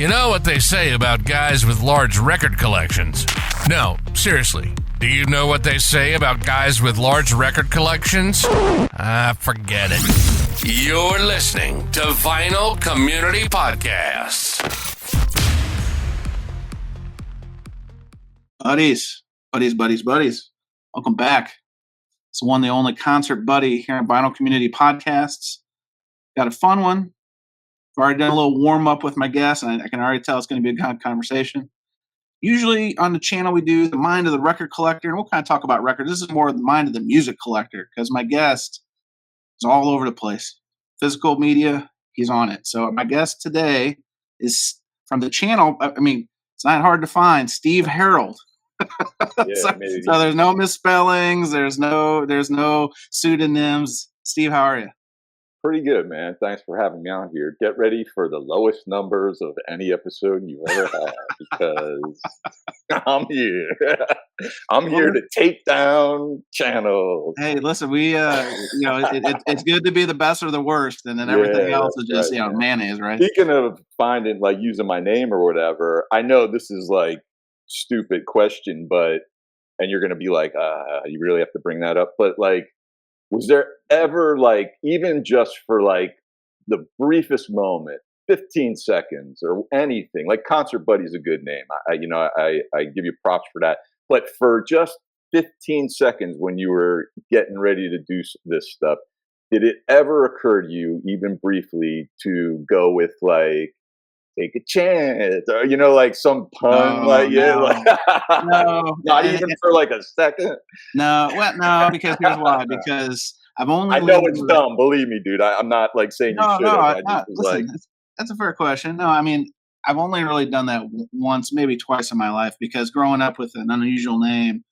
You know what they say about guys with large record collections? No, seriously. Do you know what they say about guys with large record collections? Forget it. You're listening to Vinyl Community Podcast. Buddies. Welcome back. It's the one, the only concert buddy here on Vinyl Community Podcasts. Got a fun one. I've already done a little warm up with my guests, and I can already tell it's going to be a good conversation. Usually on the channel, we do the mind of the record collector, and we'll kind of talk about records. This is more the mind of the music collector because my guest is all over the place. Physical media, he's on it. So my guest today is from the channel. I mean, it's not hard to find. Steve Herold. So there's no misspellings. There's no pseudonyms. Steve, how are you? Pretty good, man. Thanks for having me on here. Get ready for the lowest numbers of any episode you've ever had because I'm here. I'm here to take down channels. Hey, listen, we it's good to be the best or the worst, and then everything else is just mayonnaise, right? Speaking of finding like using my name or whatever, I know this is like stupid question, but and you're gonna be like, you really have to bring that up, but like. Was there ever, like, even just for, like, the briefest moment, 15 seconds or anything, like Concert Buddy's a good name. I give you props for that. But for just 15 seconds when you were getting ready to do this stuff, did it ever occur to you, even briefly, to go with, like, take a chance, or like some pun, no, not even for like a second. No, because here's why. Because I've only. I know it's dumb. Believe me, dude. I'm not like saying you should. Listen, that's a fair question. No, I mean I've only really done that once, maybe twice in my life. Because growing up with an unusual name,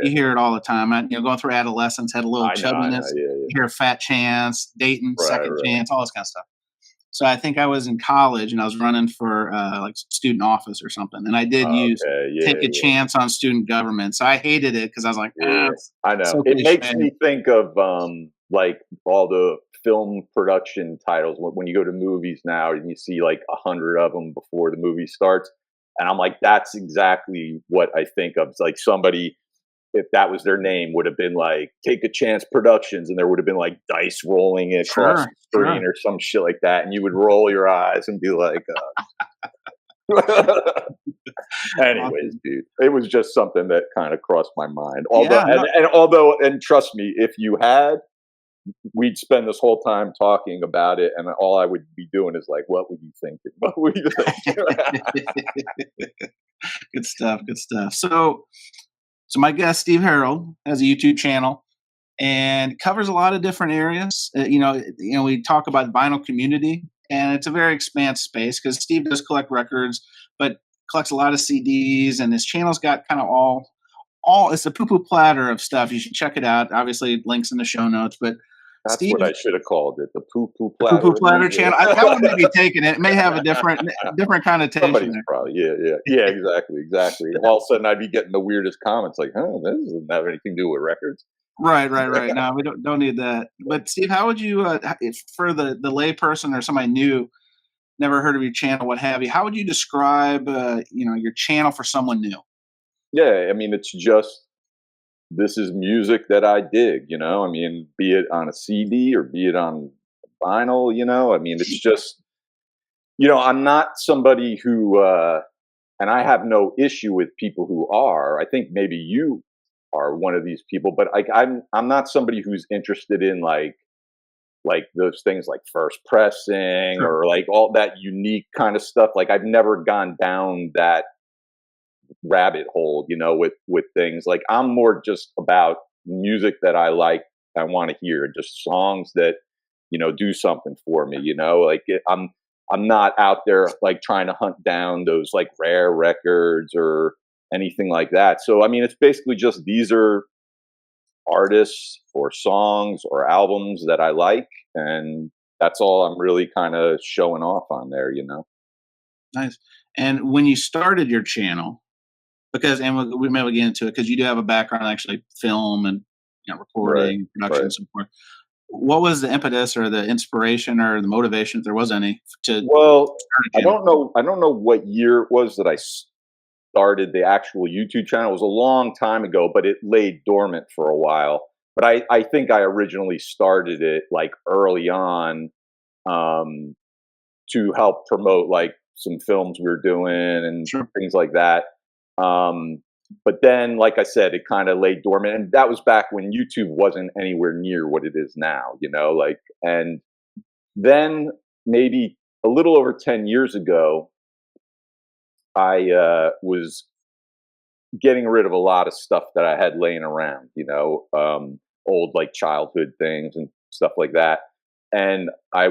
you hear it all the time. Going through adolescence, had a little chubbiness. You hear Fat Chance, Dayton, Second Chance, all this kind of stuff. So I think I was in college and I was running for like student office or something. And I did take a chance on student government. So I hated it because I was like, I know. So it makes me think of like all the film production titles. When you go to movies now and you see like 100 of them before the movie starts. And I'm like, that's exactly what I think of. It's like somebody, if that was their name, would have been like Take a Chance Productions, and there would have been like dice rolling across the screen or some shit like that, and you would roll your eyes and be like, anyways, dude, it was just something that kind of crossed my mind. And trust me, if you had, we'd spend this whole time talking about it, and all I would be doing is like, what would you think? What would you think? Good stuff. So my guest, Steve Herold, has a YouTube channel and covers a lot of different areas. We talk about vinyl community, and it's a very expansive space because Steve does collect records, but collects a lot of CDs, and his channel's got kind of all it's a poo-poo platter of stuff. You should check it out. Obviously, links in the show notes, but that's Steve, what I should have called it, the poo-poo platter. Poo-poo platter channel. That one may be taken. It may have a different connotation. Somebody's probably, yeah, exactly. All of a sudden, I'd be getting the weirdest comments like, this doesn't have anything to do with records. Right. No, we don't need that. But Steve, how would you, for the lay person or somebody new, never heard of your channel, what have you, how would you describe, your channel for someone new? Yeah, I mean, it's just, this is music that I dig, I mean, be it on a CD or be it on vinyl, I mean, it's just, I'm not somebody who, and I have no issue with people who are. I think maybe you are one of these people, but I'm not somebody who's interested in like those things like first pressing or like all that unique kind of stuff. Like I've never gone down that rabbit hole, with things. Like I'm more just about music that I like, I want to hear, just songs that, do something for me, like I'm not out there like trying to hunt down those like rare records or anything like that. So, I mean, it's basically just, these are artists or songs or albums that I like. And that's all I'm really kind of showing off on there, Nice. And when you started your channel, and we may get into it because you do have a background in actually film and recording, production, and so forth. what was the impetus or the inspiration or the motivation, if there was any, to Well, start a I channel? don't know. I don't know what year it was that I started the actual YouTube channel. It was a long time ago, but it lay dormant for a while. But I think I originally started it like early on, um, to help promote like some films we were doing and Sure. things like that. Um, but then, like I said, it kind of lay dormant, and that was back when YouTube wasn't anywhere near what it is now. Like, and then maybe a little over 10 years ago, I was getting rid of a lot of stuff that I had laying around, old like childhood things and stuff like that. And I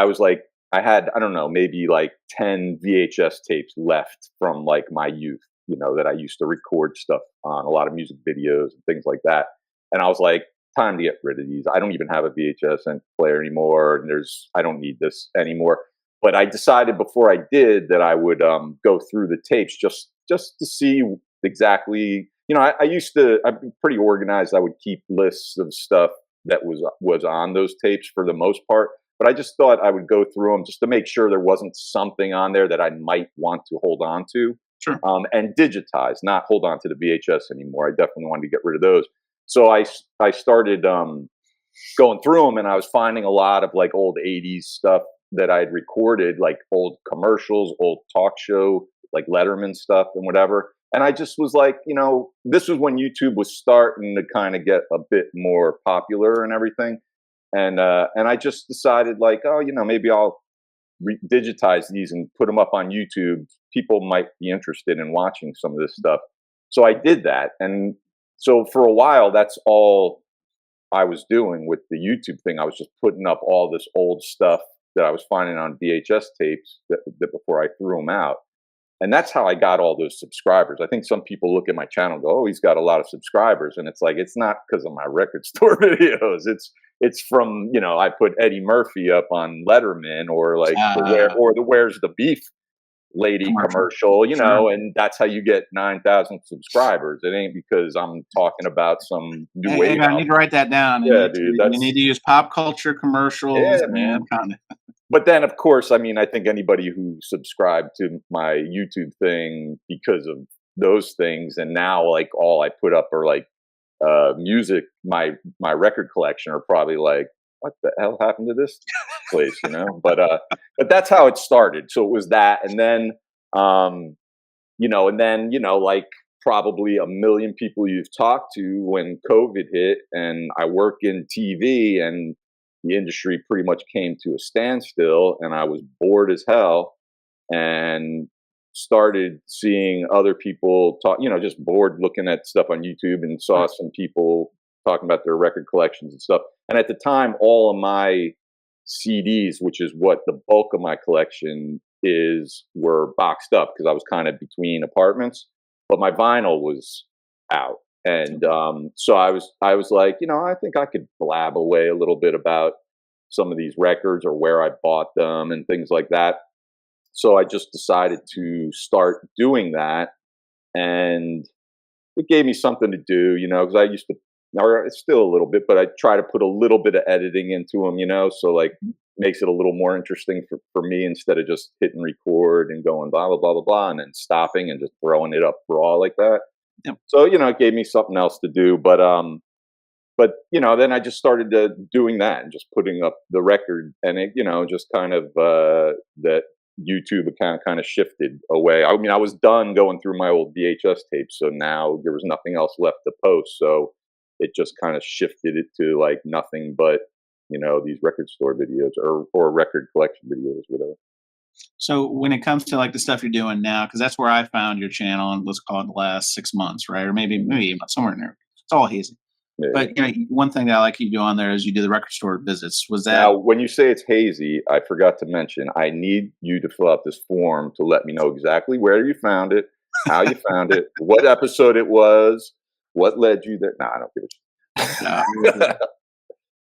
was like, I had, I don't know, maybe like 10 VHS tapes left from like my youth, that I used to record stuff on, a lot of music videos and things like that. And I was like, time to get rid of these. I don't even have a VHS player anymore. And I don't need this anymore. But I decided before I did that I would go through the tapes just to see exactly. I'm pretty organized. I would keep lists of stuff that was on those tapes for the most part, but I just thought I would go through them just to make sure there wasn't something on there that I might want to hold on to. Sure. And digitize, not hold on to the VHS anymore. I definitely wanted to get rid of those. So I started going through them, and I was finding a lot of like old 80s stuff that I'd recorded, like old commercials, old talk show, like Letterman stuff and whatever. And I just was like, this was when YouTube was starting to kind of get a bit more popular and everything. And I just decided like, oh, maybe I'll digitize these and put them up on YouTube. People might be interested in watching some of this stuff. So I did that. And so for a while, that's all I was doing with the YouTube thing. I was just putting up all this old stuff that I was finding on VHS tapes that before I threw them out. And that's how I got all those subscribers. I think some people look at my channel and go, "Oh, he's got a lot of subscribers," and it's like, it's not because of my record store videos. It's from, I put Eddie Murphy up on Letterman, or like the Where's the Beef lady commercial, Sure. and that's how you get 9,000 subscribers. It ain't because I'm talking about some new Hey, wave I need to album. write that down. Yeah, dude, You need to use pop culture commercials yeah, and man. content. But then, of course, I mean, I think anybody who subscribed to my YouTube thing because of those things, and now like all I put up are like music, my record collection, are probably like, what the hell happened to this place, But that's how it started. So it was that, and then like probably a million people you've talked to when COVID hit, and I work in TV, and the industry pretty much came to a standstill, and I was bored as hell, and started seeing other people talk, just bored looking at stuff on YouTube, and saw some people talking about their record collections and stuff. And at the time, all of my CDs, which is what the bulk of my collection is, were boxed up because I was kind of between apartments, but my vinyl was out. And so I was like, I think I could blab away a little bit about some of these records or where I bought them and things like that. So I just decided to start doing that, and it gave me something to do, because I used to, or it's still a little bit, but I try to put a little bit of editing into them, so like makes it a little more interesting for me, instead of just hitting record and going blah, blah, blah, blah, blah, and then stopping and just throwing it up raw like that. Yep. So, it gave me something else to do, but then I just started doing that and just putting up the record, and it, just kind of, that YouTube account kind of shifted away. I mean, I was done going through my old VHS tapes, so now there was nothing else left to post. So it just kind of shifted it to like nothing but, these record store videos or record collection videos, whatever. So when it comes to like the stuff you're doing now, because that's where I found your channel, and let's call it the last 6 months, right? Or maybe somewhere in there. It's all hazy. Yeah. But one thing that I like you do on there is you do the record store visits. Was that Now, when you say it's hazy, I forgot to mention, I need you to fill out this form to let me know exactly where you found it, how you found it, what episode it was, what led you there. No, I don't give a shit. no,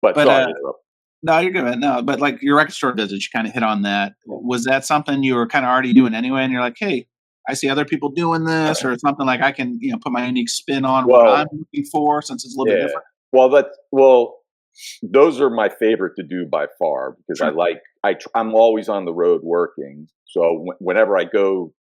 But sorry to interrupt. no, you're good, man. No, but like your record store visits, you kind of hit on that. Was that something you were kind of already doing anyway? And you're like, hey, I see other people doing this, or something like I can, put my unique spin on what I'm looking for, since it's a little bit different. Well, those are my favorite to do by far because Sure. I'm always on the road working. So whenever I go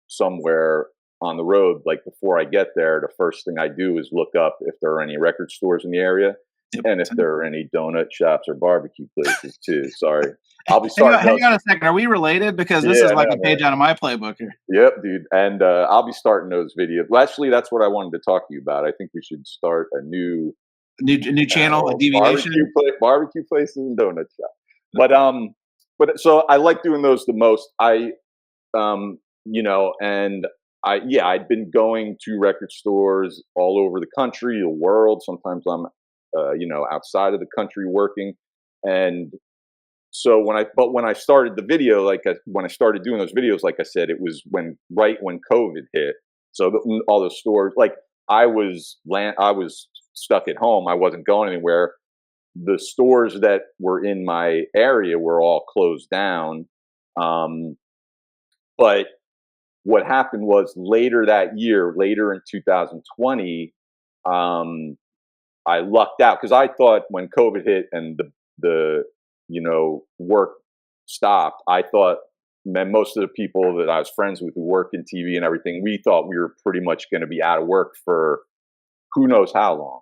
somewhere on the road, like before I get there, the first thing I do is look up if there are any record stores in the area Yep. and if there are any donut shops or barbecue places too. Sorry. I'll be starting Hang those. on a second. Are we related? Because this Yeah, is like no, a page man. out of my playbook here. Yep, dude. And I'll be starting those videos. Well, actually, that's what I wanted to talk to you about. I think we should start a new New channel, a deviation. barbecue places and donut shop. But so I like doing those the most. And I'd been going to record stores all over the country, the world. Sometimes I'm, outside of the country working, and so when I started the video, when I started doing those videos, like I said, it was right when COVID hit. So all the stores, like I was stuck at home. I wasn't going anywhere. The stores that were in my area were all closed down. But what happened was later that year, later in 2020, I lucked out because I thought when COVID hit and the work stopped, I thought, man, most of the people that I was friends with who work in TV and everything, we thought we were pretty much going to be out of work for who knows how long,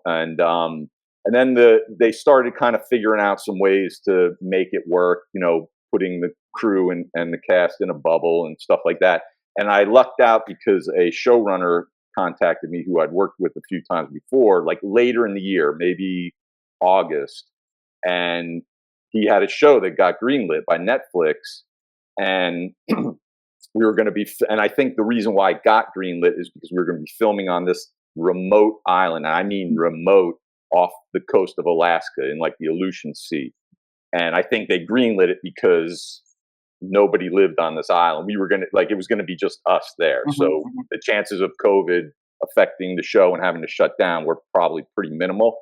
and then they started kind of figuring out some ways to make it work, putting the crew and the cast in a bubble and stuff like that. And I lucked out because a showrunner contacted me who I'd worked with a few times before, like later in the year, maybe August, and he had a show that got greenlit by Netflix, and we were going to be, and I think the reason why it got greenlit is because we were going to be filming on this remote island, and I mean remote, off the coast of Alaska in like the Aleutian Sea. And I think they greenlit it because nobody lived on this island. We were going to, like, it was going to be just us there. Mhm, So mhm. the chances of COVID affecting the show and having to shut down were probably pretty minimal.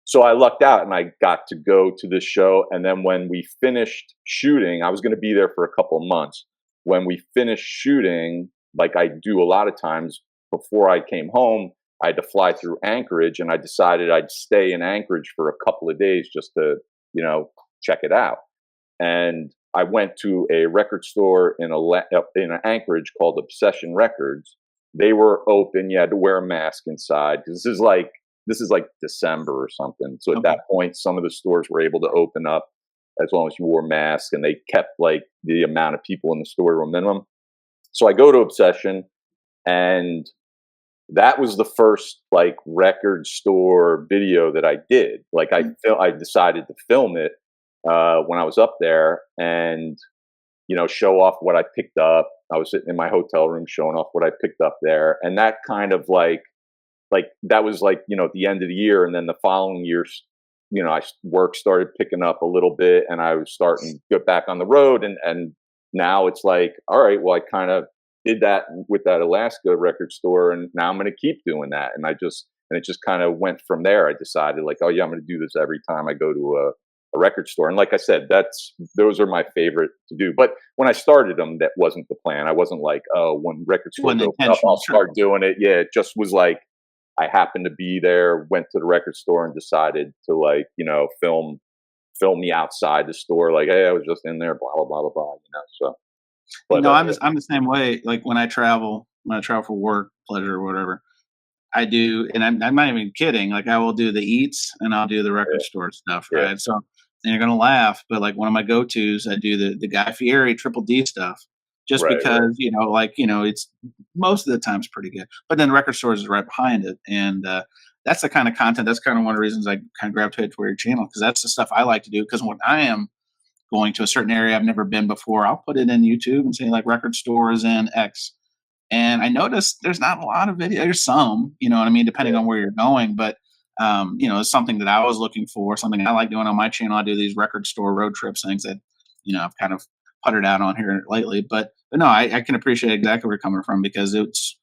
So I lucked out and I got to go to this show. And then when we finished shooting, I was going to be there for a couple of months. When we finished shooting, like I do a lot of times before I came home, I had to fly through Anchorage, and I decided I'd stay in Anchorage for a couple of days just to, check it out. And I went to a record store in Anchorage called Obsession Records. They were open. You had to wear a mask inside because this is like December or something. So at that point, some of the stores were able to open up as long as you wore masks, and they kept like the amount of people in the store to a minimum. So I go to Obsession, and that was the first like record store video that I did. Like I decided to film it when I was up there, and show off what I picked up. I was sitting in my hotel room showing off what I picked up there, and that kind of like that was like at the end of the year, and then the following year, work started picking up a little bit, and I was starting to get back on the road, and now it's like, all right, well, I kind of did that with that Alaska record store, and now I'm going to keep doing that, and it just kind of went from there. I decided like, oh yeah, I'm going to do this every time I go to a record store, and like I said, those are my favorite to do. But when I started them, that wasn't the plan. I wasn't like, oh, when record stores Wasn't open up, I'll intentional, sure. start doing it. Yeah, it just was like I happened to be there, went to the record store, and decided to like film me outside the store. Like, hey, I was just in there, blah blah blah blah blah. So. But, I'm the same way. Like when I travel for work, pleasure, or whatever, I do, and I'm not even kidding. Like I will do the eats and I'll do the record store stuff, yeah. right? So, and you're gonna laugh, but like one of my go tos, I do the Guy Fieri Triple D stuff, just Right, because it's most of the time it's pretty good. But then record stores is right behind it, and that's the kind of content. That's kind of one of the reasons I kind of gravitated toward your channel, because that's the stuff I like to do. Because when I am going to a certain area I've never been before, I'll put it in YouTube and say like record stores in X. And I noticed there's not a lot of video. There's some, you know what I mean, depending on where you're going. But it's something that I was looking for, something I like doing on my channel. I do these record store road trips, things that I've kind of puttered out on here lately. But no, I can appreciate exactly where you're coming from, because it's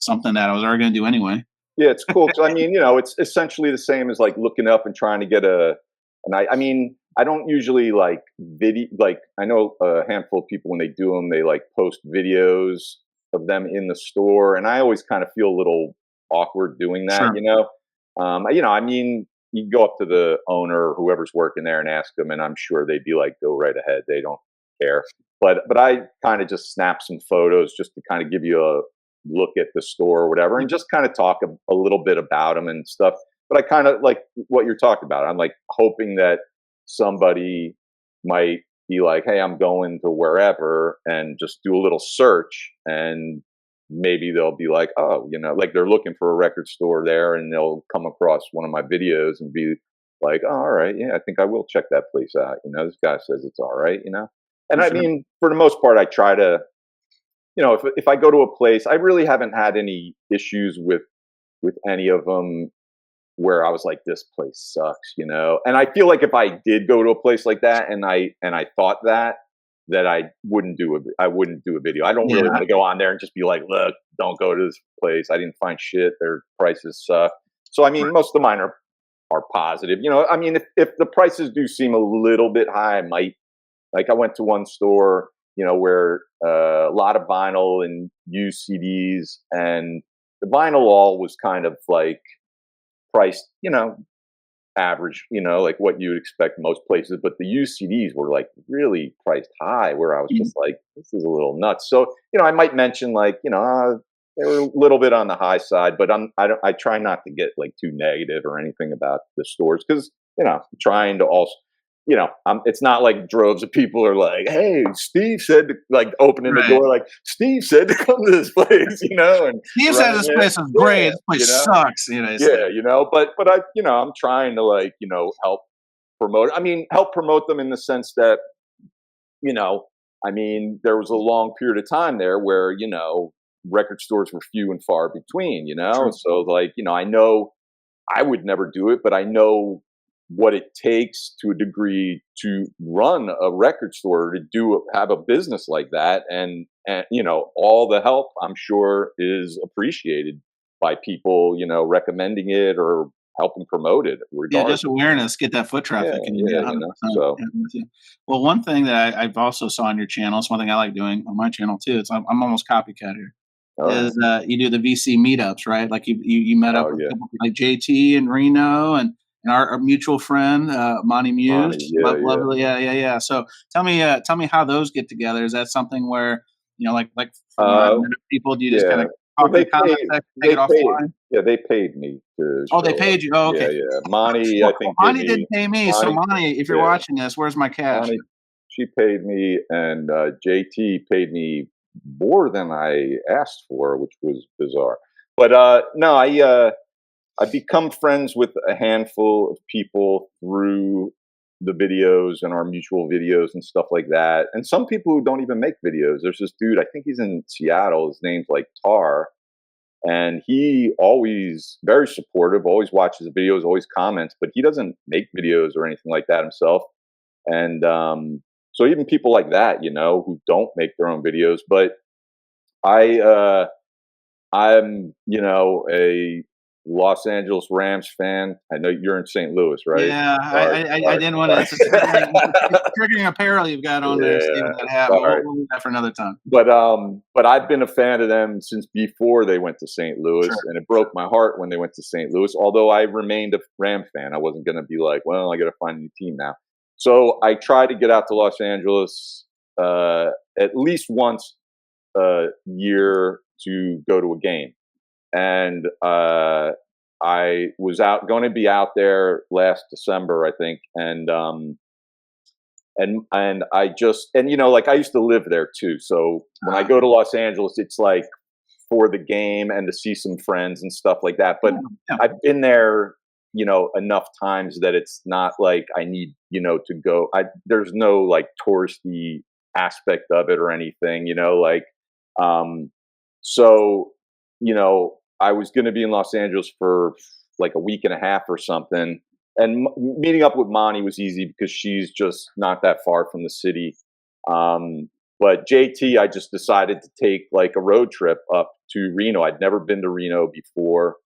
something that I was already going to do anyway. Yeah, it's cool. So I mean, it's essentially the same as like looking up and trying to get I mean, I don't usually like video. Like I know a handful of people when they do them, they like post videos of them in the store, and I always kind of feel a little awkward doing that. Sure. I mean, you go up to the owner or whoever's working there and ask them, and I'm sure they'd be like, go right ahead. They don't care. But I kind of just snap some photos just to kind of give you a look at the store or whatever, and just kind of talk a little bit about them and stuff. But I kind of like what you're talking about. I'm like hoping that somebody might be like, hey, I'm going to wherever, and just do a little search, and maybe they'll be like, oh, like they're looking for a record store there, and they'll come across one of my videos and be like, oh, all right, yeah, I think I will check that place out. This guy says it's all right, And I mean, for the most part, I try to, if I go to a place, I really haven't had any issues with any of them where I was like, this place sucks, And I feel like if I did go to a place like that and I thought that I wouldn't do a video. I don't really want to go on there and just be like, look, don't go to this place. I didn't find shit. Their prices suck. So I mean, most of mine are positive. I mean, if the prices do seem a little bit high, I might, like, I went to one store, where a lot of vinyl and used CDs, and the vinyl all was kind of like priced, average, like what you would expect most places. But the used CDs were like really priced high, where I was just like, this is a little nuts. So, I might mention like, they were a little bit on the high side, but I try not to get like too negative or anything about the stores, because, trying to also, it's not like droves of people are like, hey, Steve said to, like, opening the door, like, Steve said to come to this place, and Steve said this place is great. This place sucks, but I, I'm trying to, like, help promote them in the sense that, I mean, there was a long period of time there where, record stores were few and far between, True. So like, I know I would never do it, but I know what it takes to a degree to run a record store, to have a business like that, and all the help, I'm sure, is appreciated by people, recommending it or helping promote it. Yeah, just awareness, get that foot traffic. So. Well, one thing that I've also saw on your channel, it's one thing I like doing on my channel too. I'm almost copycat here. Is you do the VC meetups, right? Like you met up with people like JT and Reno and our mutual friend Monty Muse. Lovely. Yeah. So tell me how those get together. Is that something where, like people, do you just kind of take it offline? Yeah, they paid me to. Oh, they paid you. Oh, okay. Yeah. Monty, I think Monty didn't pay me. So Monty, if you're watching this, where's my cash? Monty, she paid me, and JT paid me more than I asked for, which was bizarre. But no, I become friends with a handful of people through the videos and our mutual videos and stuff like that. And some people who don't even make videos. There's this dude, I think he's in Seattle. His name's like Tar. And he always very supportive, always watches the videos, always comments, but he doesn't make videos or anything like that himself. And so even people like that, who don't make their own videos, but I'm, a Los Angeles Rams fan. I know you're in St. Louis, right? Yeah, I didn't want to. Triggering a parallel you've got on there, Steve, that happened. We'll leave that for another time. But I've been a fan of them since before they went to St. Louis, and it broke my heart when they went to St. Louis. Although I remained a Ram fan, I wasn't going to be like, well, I got to find a new team now. So I tried to get out to Los Angeles at least once a year to go to a game. And I was going to be out there last December, I think, and I just, like, I used to live there too. So when I go to Los Angeles, it's like for the game and to see some friends and stuff like that. But I've been there, enough times that it's not like I need, to go. There's no like touristy aspect of it or anything, so, I was going to be in Los Angeles for like a week and a half or something. And meeting up with Monty was easy because she's just not that far from the city. But JT, I just decided to take like a road trip up to Reno. I'd never been to Reno before.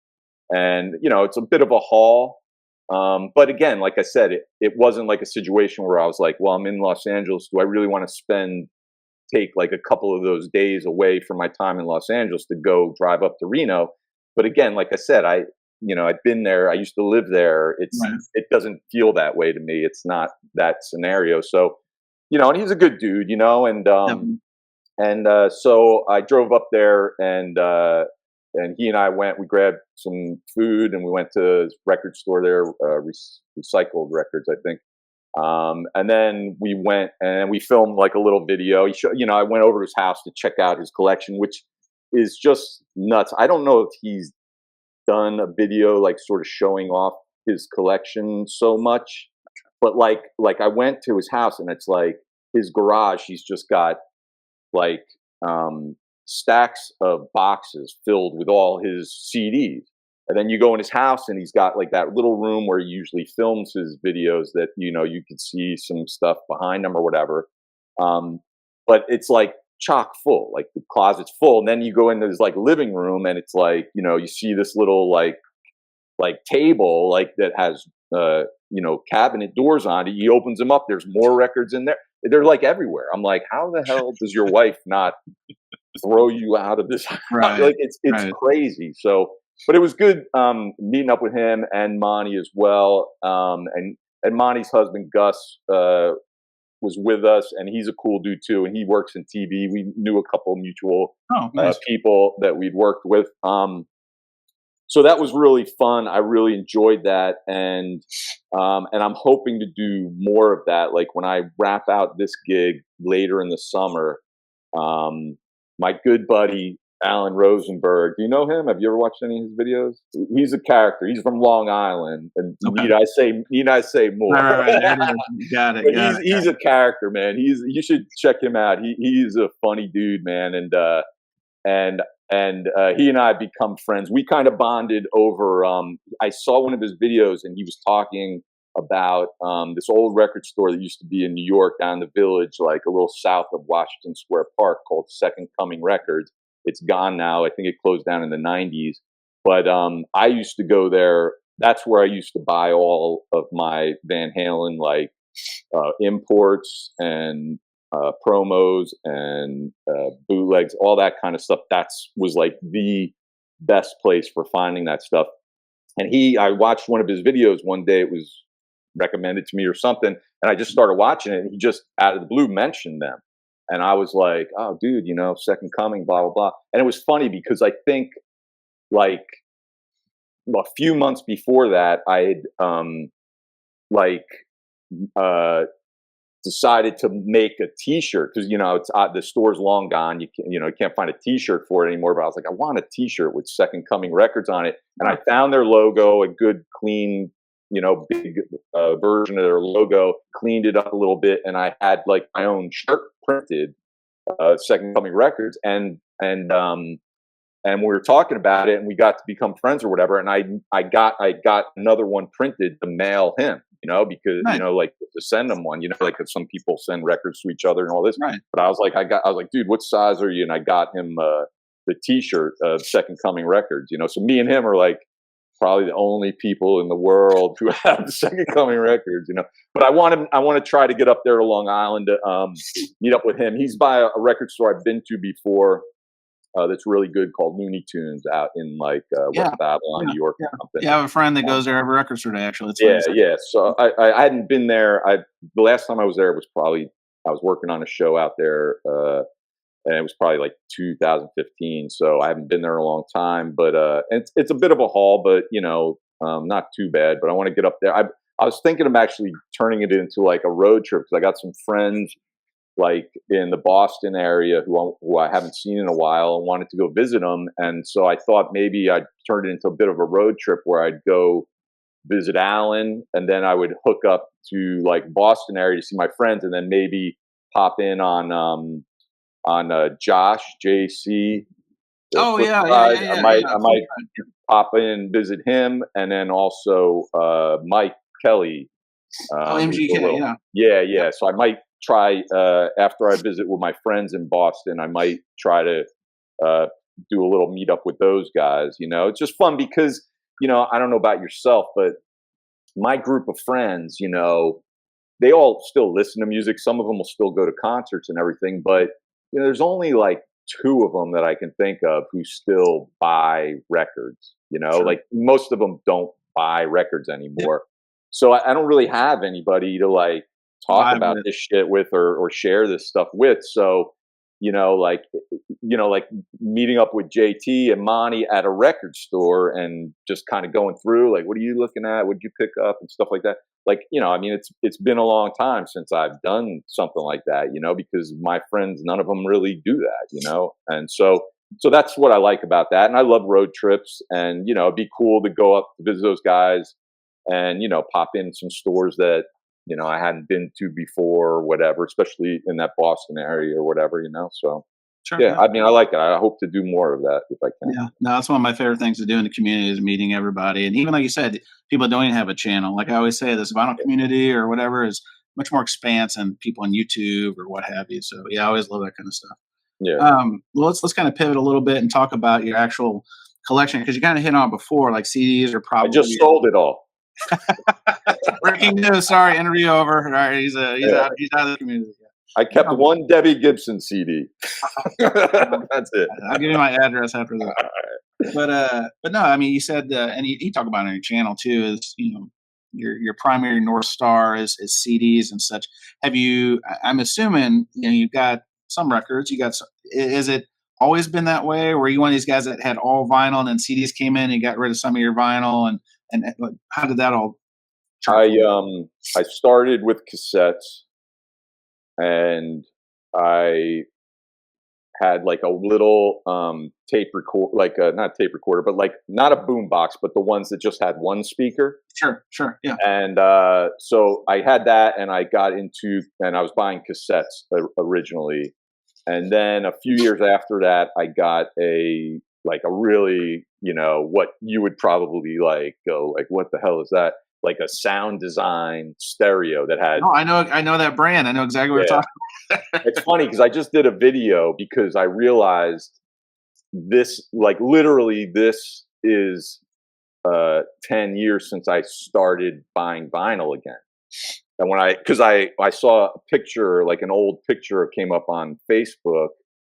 And, it's a bit of a haul. But again, like I said, it wasn't like a situation where I was like, well, I'm in Los Angeles. Do I really want to take like a couple of those days away from my time in Los Angeles to go drive up to Reno? But again, like I said, I'd been there. I used to live there. It doesn't feel that way to me. It's not that scenario. So, and he's a good dude, so I drove up there, and he and I went. We grabbed some food, and we went to his record store there, recycled records, I think. And then we went and we filmed like a little video. I went over to his house to check out his collection, which is just nuts. I don't know if he's done a video like sort of showing off his collection so much, but like I went to his house, and it's like his garage. He's just got like stacks of boxes filled with all his CDs. And then you go in his house, and he's got like that little room where he usually films his videos that, you could see some stuff behind him or whatever. But it's like chock full, like the closet's full. And then you go into his like living room, and it's like, you see this little like table, like that has, cabinet doors on it. He opens them up. There's more records in there. They're like everywhere. I'm like, how the hell does your wife not throw you out of this? Right. Like it's crazy. So, but it was good meeting up with him and Monty as well. And Monty's husband Gus was with us, and he's a cool dude too. And he works in TV. We knew a couple of mutual people that we'd worked with. So that was really fun. I really enjoyed that, and I'm hoping to do more of that. Like when I wrap out this gig later in the summer, my good buddy Alan Rosenberg. Do you know him? Have you ever watched any of his videos? He's a character. He's from Long Island, and need I say more? Right. Got it. He's a character, man. You should check him out. He's a funny dude, man, and he and I have become friends. We kind of bonded over. I saw one of his videos, and he was talking about this old record store that used to be in New York, down the Village, like a little south of Washington Square Park, called Second Coming Records. It's gone now. I think it closed down in the 90s. But I used to go there. That's where I used to buy all of my Van Halen, like imports and promos and bootlegs, all that kind of stuff. That was like the best place for finding that stuff. And I watched one of his videos one day. It was recommended to me or something, and I just started watching it, and he just out of the blue mentioned them. And I was like, oh, dude, Second Coming, blah, blah, blah. And it was funny because I think like a few months before that, I had decided to make a T-shirt because it's the store's long gone. You can't find a T-shirt for it anymore. But I was like, I want a T-shirt with Second Coming Records on it, and I found their logo, a good, clean, big version of their logo, cleaned it up a little bit, and I had like my own shirt printed, Second Coming Records, and we were talking about it, and we got to become friends or whatever. And I got another one printed to mail him. Because like to send them one, like if some people send records to each other and all this. Right. But I was like, dude, what size are you? And I got him the T-shirt of Second Coming Records. So me and him are like probably the only people in the world who have the Second Coming Records. But I want to try to get up there to Long Island to meet up with him. He's by a record store I've been to before. That's really good, called Looney Tunes, out in like West Babylon, New York. Or something. Yeah, I have a friend that goes there every record store day. Actually, yeah. So I hadn't been there. The last time I was there was probably I was working on a show out there, and it was probably like 2015. So I haven't been there in a long time. But it's a bit of a haul, but not too bad. But I want to get up there. I was thinking of actually turning it into like a road trip because I got some friends like in the Boston area who I haven't seen in a while and wanted to go visit them. And so I thought maybe I'd turn it into a bit of a road trip where I'd go visit Alan, and then I would hook up to like Boston area to see my friends, and then maybe pop in on Josh, JC. Oh yeah. I might pop in and visit him, and then also Mike Kelly. MGK, yeah. So I might try after I visit with my friends in Boston. I might try to do a little meetup with those guys. It's just fun because I don't know about yourself, but my group of friends, they all still listen to music. Some of them will still go to concerts and everything, but there's only like two of them that I can think of who still buy records. Like most of them don't buy records anymore. So I don't really have anybody to like talk about this shit with or share this stuff with. So, like meeting up with JT and Monty at a record store and just kind of going through like, what are you looking at? What'd you pick up and stuff like that? Like, it's been a long time since I've done something like that, because my friends, none of them really do that, and so that's what I like about that. And I love road trips, and, it'd be cool to go up to visit those guys and, pop in some stores that, I hadn't been to before or whatever, especially in that Boston area or whatever, so. Sure, yeah, I mean, I like it. I hope to do more of that if I can. Yeah, no, that's one of my favorite things to do in the community is meeting everybody. And even like you said, people don't even have a channel. Like I always say, this vinyl community or whatever is much more expansive than people on YouTube or what have you. So yeah, I always love that kind of stuff. Yeah. Well, let's kind of pivot a little bit and talk about your actual collection, because you kind of hit on it before, like CDs are probably. I just sold it all. Breaking news! Sorry, interview over. All right, he's out of the community. I kept one Debbie Gibson CD. That's it. I'll give you my address after that. But no, I mean, you said, and you talk about it on your channel too, is your primary North Star is CDs and such. Have you? I'm assuming you've got some records. You got. Is it always been that way? Or were you one of these guys that had all vinyl and then CDs came in and you got rid of some of your vinyl and how did that all? I started with cassettes, and I had like a little tape record, like not tape recorder, but like not a boom box, but the ones that just had one speaker. Sure, yeah. And so I had that, and I got into, and I was buying cassettes originally, and then a few years after that, I got a really, what you would probably like go like, what the hell is that? Like a sound design stereo that had. Oh, I know that brand. I know exactly what you're talking about. It's funny because I just did a video because I realized this, like literally, this is 10 years since I started buying vinyl again. And because I saw a picture, like an old picture came up on Facebook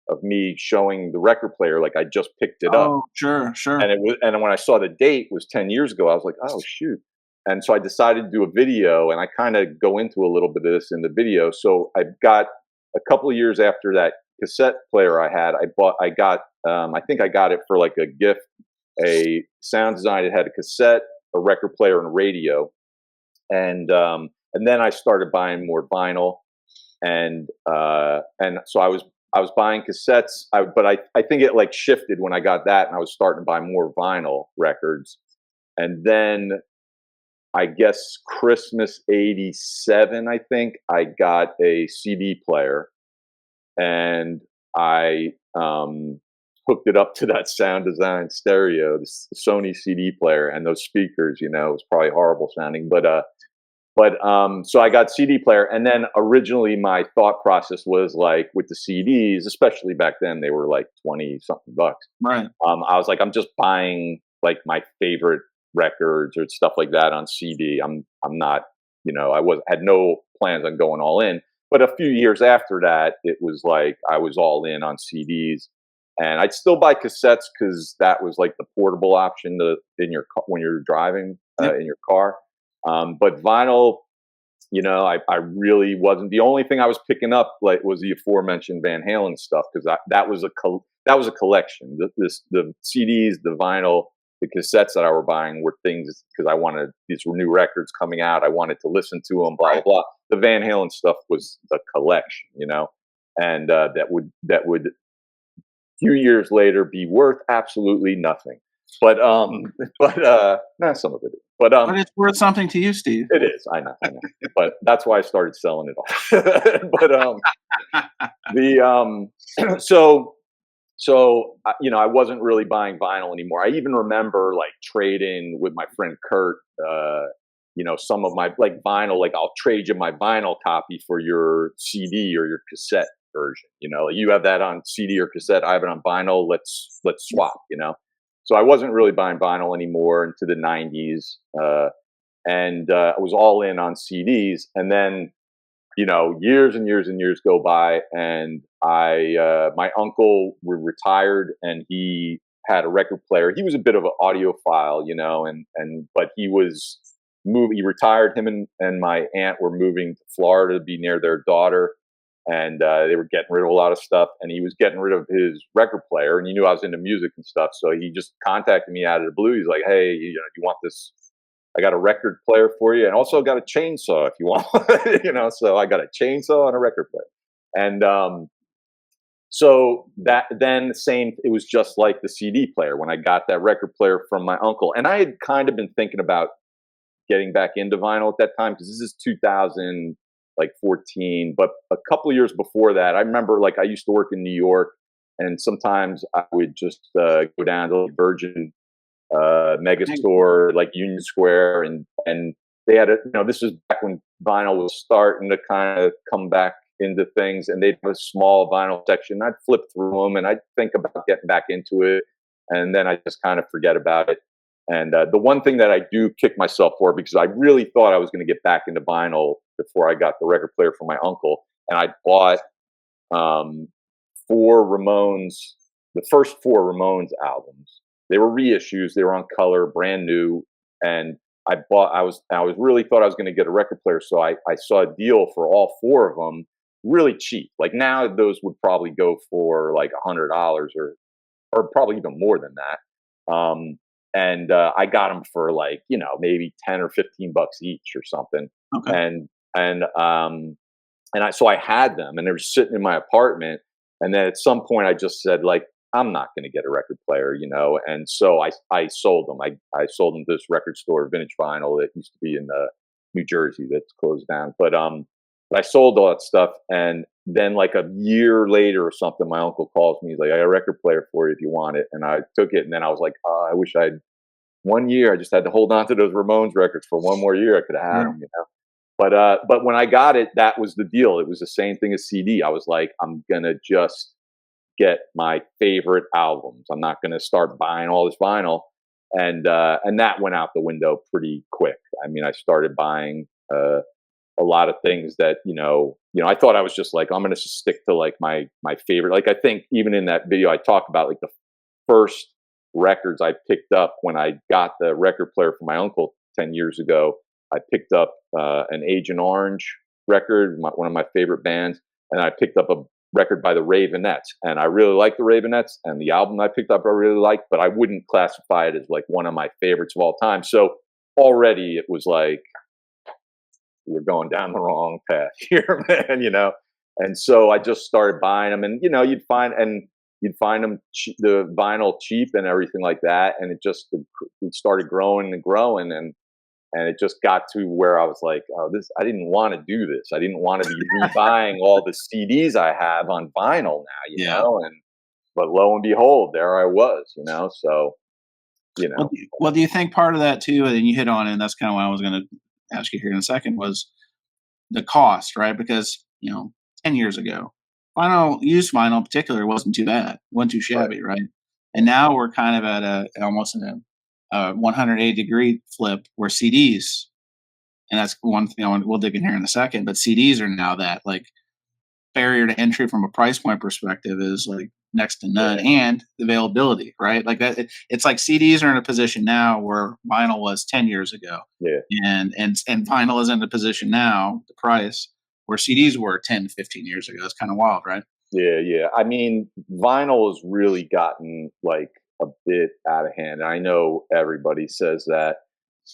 of me showing the record player, like I just picked it up. Oh, sure. And when I saw the date was 10 years ago, I was like, oh shoot. And so I decided to do a video, and I kind of go into a little bit of this in the video. So I got a couple of years after that cassette player I had, I think I got it for like a gift, a sound design. It had a cassette, a record player, and a radio. And then I started buying more vinyl, and so I was buying cassettes, but I think it like shifted when I got that, and I was starting to buy more vinyl records. And then I guess Christmas '87, I think I got a CD player, and I hooked it up to that sound design stereo, the Sony CD player, and those speakers. It was probably horrible sounding, but so I got CD player, and then originally my thought process was like with the CDs, especially back then, they were like 20 something bucks. Right. I was like, I'm just buying like my favorite records or stuff like that on CD. I'm not, I had no plans on going all in. But a few years after that, it was like I was all in on CDs, and I'd still buy cassettes because that was like the portable option in your when you're driving in your car. But vinyl, I really wasn't. The only thing I was picking up like was the aforementioned Van Halen stuff, because that was a collection. The CDs, the vinyl, the cassettes that I were buying were things because I wanted, these were new records coming out. I wanted to listen to them, blah, blah, blah. The Van Halen stuff was a collection, and that would a few years later be worth absolutely nothing. But some of it is. But it's worth something to you, Steve. It is. I know. But that's why I started selling it all. But So, I wasn't really buying vinyl anymore. I even remember like trading with my friend Kurt, some of my like vinyl, like I'll trade you my vinyl copy for your CD or your cassette version. You have that on CD or cassette, I have it on vinyl. Let's swap, So I wasn't really buying vinyl anymore into the 90s. And I was all in on CDs. And then years and years and years go by, and my uncle retired, and he had a record player. He was a bit of an audiophile, but he retired. Him and my aunt were moving to Florida to be near their daughter, and they were getting rid of a lot of stuff, and he was getting rid of his record player, and he knew I was into music and stuff, so he just contacted me out of the blue. He's like, "Hey, do you want this? I got a record player for you, and also got a chainsaw if you want." So I got a chainsaw and a record player. And so that then it was just like the CD player when I got that record player from my uncle. And I had kind of been thinking about getting back into vinyl at that time, because this is 2014. But a couple of years before that, I remember, like, I used to work in New York, and sometimes I would just go down to Virgin mega store like Union Square, and they had this was back when vinyl was starting to kind of come back into things, and they'd have a small vinyl section. I'd flip through them and I'd think about getting back into it, and then I just kind of forget about it. And the one thing that I do kick myself for, because I really thought I was going to get back into vinyl before I got the record player from my uncle, and I bought the first four Ramones albums. They were reissues. They were on color, brand new. And I really thought I was going to get a record player. So I saw a deal for all four of them, really cheap. Like now those would probably go for like $100 or probably even more than that. And I got them for like, maybe 10 or 15 bucks each or something. Okay. So I had them, and they were sitting in my apartment. And then at some point I just said, like, I'm not going to get a record player, and so I sold them. I sold them to this record store, Vintage Vinyl, that used to be in New Jersey, that's closed down. But I sold all that stuff, and then like a year later or something, my uncle calls me. He's like, "I got a record player for you if you want it." And I took it, and then I was like, "Oh, I wish I'd 1 year. I just had to hold on to those Ramones records for one more year. I could have had them, But when I got it, that was the deal. It was the same thing as CD. I was like, I'm gonna just get my favorite albums. I'm not going to start buying all this vinyl, and that went out the window pretty quick. I mean, I started buying a lot of things that I thought I was just like, I'm going to stick to like my favorite. Like I think even in that video I talk about like the first records I picked up when I got the record player from my uncle 10 years ago. I picked up an Agent Orange record, one of my favorite bands, and I picked up a record by the Ravenettes, and I really like the Ravenettes, and the album I picked up I really liked, but I wouldn't classify it as like one of my favorites of all time. So already it was like, we're going down the wrong path here, man, And so I just started buying them, and you'd find them the vinyl cheap and everything like that, and it started growing and growing, and it just got to where I was like, oh, I didn't want to do this. I didn't want to be rebuying all the CDs I have on vinyl now, you know? But lo and behold, there I was, so, Well, do you think part of that too, and you hit on it, and that's kind of what I was going to ask you here in a second, was the cost, right? Because, 10 years ago, used vinyl in particular wasn't too bad. It wasn't too shabby, right? And now we're kind of at almost in a 180-degree flip where CDs, and that's one thing we'll dig in here in a second, but CDs are now that like barrier to entry from a price point perspective is like next to none, and availability, right? Like that, it's like CDs are in a position now where vinyl was 10 years ago, and vinyl is in a position now, the price, where CDs were 10, 15 years ago. It's kind of wild, right? Yeah. I mean, vinyl has really gotten like a bit out of hand. I know everybody says that,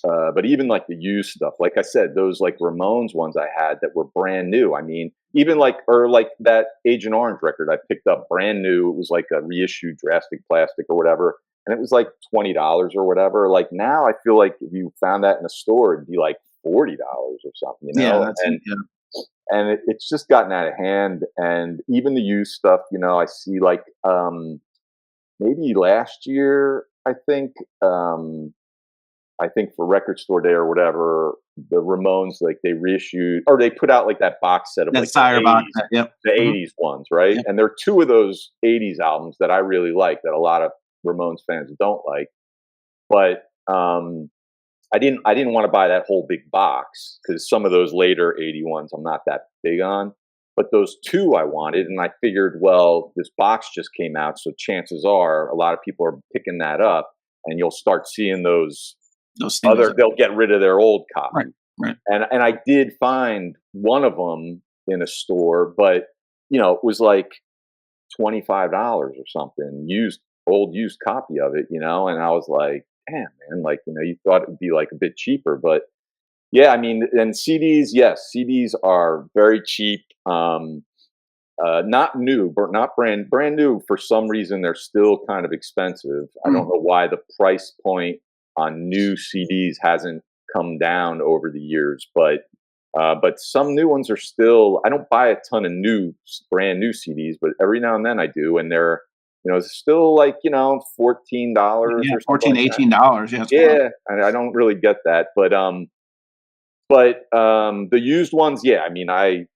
but even like the used stuff, like I said, those like Ramones ones I had that were brand new. I mean, even like that Agent Orange record I picked up brand new. It was like a reissued Drastic Plastic or whatever, and it was like $20 or whatever. Like now, I feel like if you found that in a store, it'd be like $40 or something, and it's just gotten out of hand. And even the used stuff, I see like maybe last year, I think for Record Store Day or whatever, the Ramones, like they reissued, or they put out like that box set of that like Sire box set, the 80s ones, right? Yep. And there are two of those 80s albums that I really like that a lot of Ramones fans don't like. But I didn't want to buy that whole big box because some of those later 81s I'm not that big on. But those two I wanted, and I figured, well, this box just came out, so chances are a lot of people are picking that up, and you'll start seeing those singles. They'll get rid of their old copy. Right. And I did find one of them in a store, but it was like $25 or something, old used copy of it, and I was like, damn, man, like, you thought it would be like a bit cheaper, but yeah, I mean, and CDs, yes, CDs are very cheap. Not new, but not brand new. For some reason, they're still kind of expensive. I don't know why the price point on new CDs hasn't come down over the years, but some new ones are still. I don't buy a ton of brand new CDs, but every now and then I do, and they're still like $14 or Yeah, something $14, like $18. that. Yeah, I don't really get that, but the used ones, yeah, I mean, I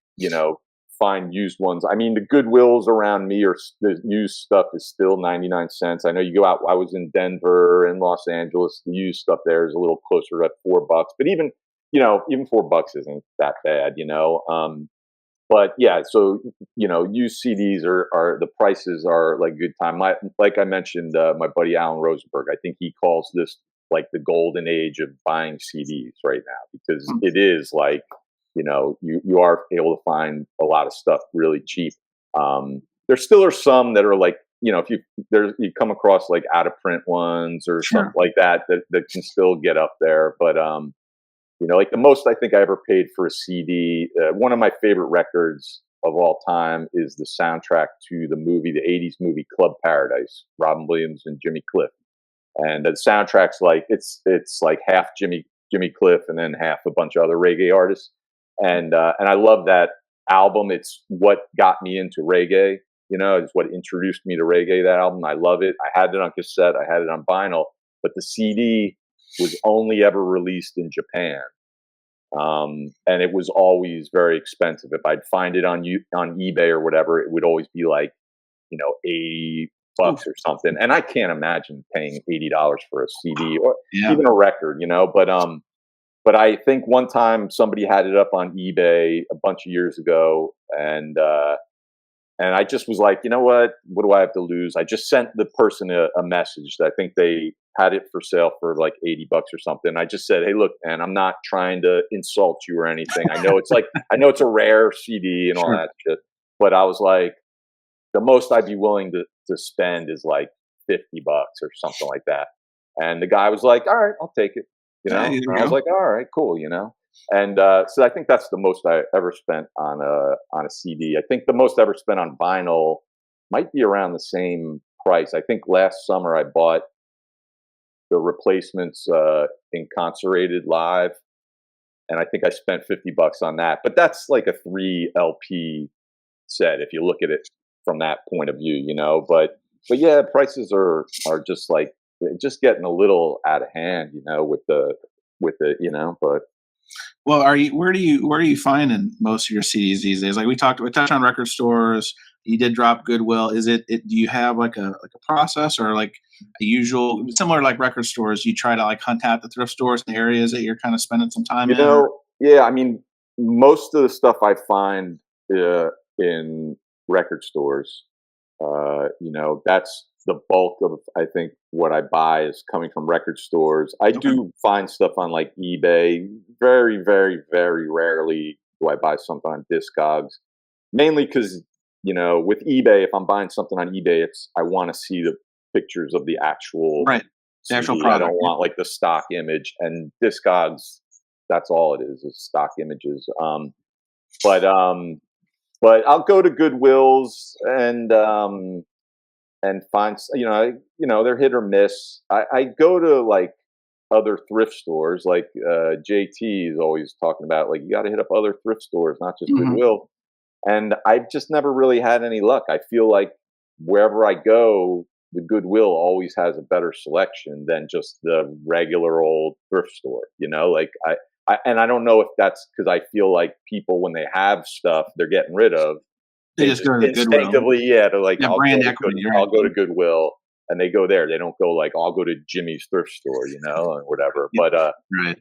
find used ones. I mean, the Goodwills around me the used stuff is still 99 cents. I know you go out. I was in Denver and Los Angeles. The used stuff there is a little closer to $4, but even $4 isn't that bad, But yeah, so used CDs are the prices are like a good time. Like I mentioned, my buddy Alan Rosenberg. I think he calls this like the golden age of buying CDs right now, because it is like you are able to find a lot of stuff really cheap. There still are some that are like if you come across like out of print ones or something like that can still get up there, but like the most I think I ever paid for a CD. One of my favorite records of all time is the soundtrack to the '80s movie Club Paradise, Robin Williams and Jimmy Cliff. And the soundtrack's like it's like half Jimmy Cliff and then half a bunch of other reggae artists. And I love that album. It's what got me into reggae. It's what introduced me to reggae. That album, I love it. I had it on cassette. I had it on vinyl, but the CD was only ever released in Japan, and it was always very expensive. If I'd find it on eBay or whatever, it would always be like $80 or something. And I can't imagine paying $80 for a CD or even a record, But I think one time somebody had it up on eBay a bunch of years ago, and I just was like, you know what do I have to lose? I just sent the person a message. I think they had it for sale for like $80 or something. I just said, hey, look, man, I'm not trying to insult you or anything. I know it's a rare CD and all that shit, but I was like, the most I'd be willing to spend is like $50 or something like that. And the guy was like, all right, I'll take it. And I was like, all right, cool, And so I think that's the most I ever spent on a CD. I think the most I ever spent on vinyl might be around the same price. I think last summer I bought the Replacements Incarcerated Live, and I think I spent $50 on that. But that's like a 3 LP set if you look at it from that point of view, But yeah, prices are just like just getting a little out of hand, with the But well, where are you finding most of your CDs these days? Like we touched on record stores. You did drop Goodwill. Is it do you have like a process or like a usual similar like record stores? You try to like hunt out the thrift stores in the areas that you're kind of spending some time in? Yeah, I mean, most of the stuff I find in record stores, that's the bulk of, I think, what I buy is coming from record stores. I do find stuff on like eBay. Very, very, very rarely do I buy something on Discogs. Mainly because, with eBay, if I'm buying something on eBay, I want to see the pictures of the actual the actual CD. product. I don't want like the stock image. And Discogs, that's all it is stock images. But I'll go to Goodwill's and find, they're hit or miss. I go to like other thrift stores, like JT is always talking about, like, you got to hit up other thrift stores, not just Goodwill. And I've just never really had any luck. I feel like wherever I go, the Goodwill always has a better selection than just the regular old thrift store. Like and I don't know if that's because I feel like people, when they have stuff they're getting rid of, They just go to instinctively, Goodwill. they're like, I'll go to Goodwill. and they go there. They don't go like, oh, I'll go to Jimmy's thrift store, you know, or whatever. Yeah, But right.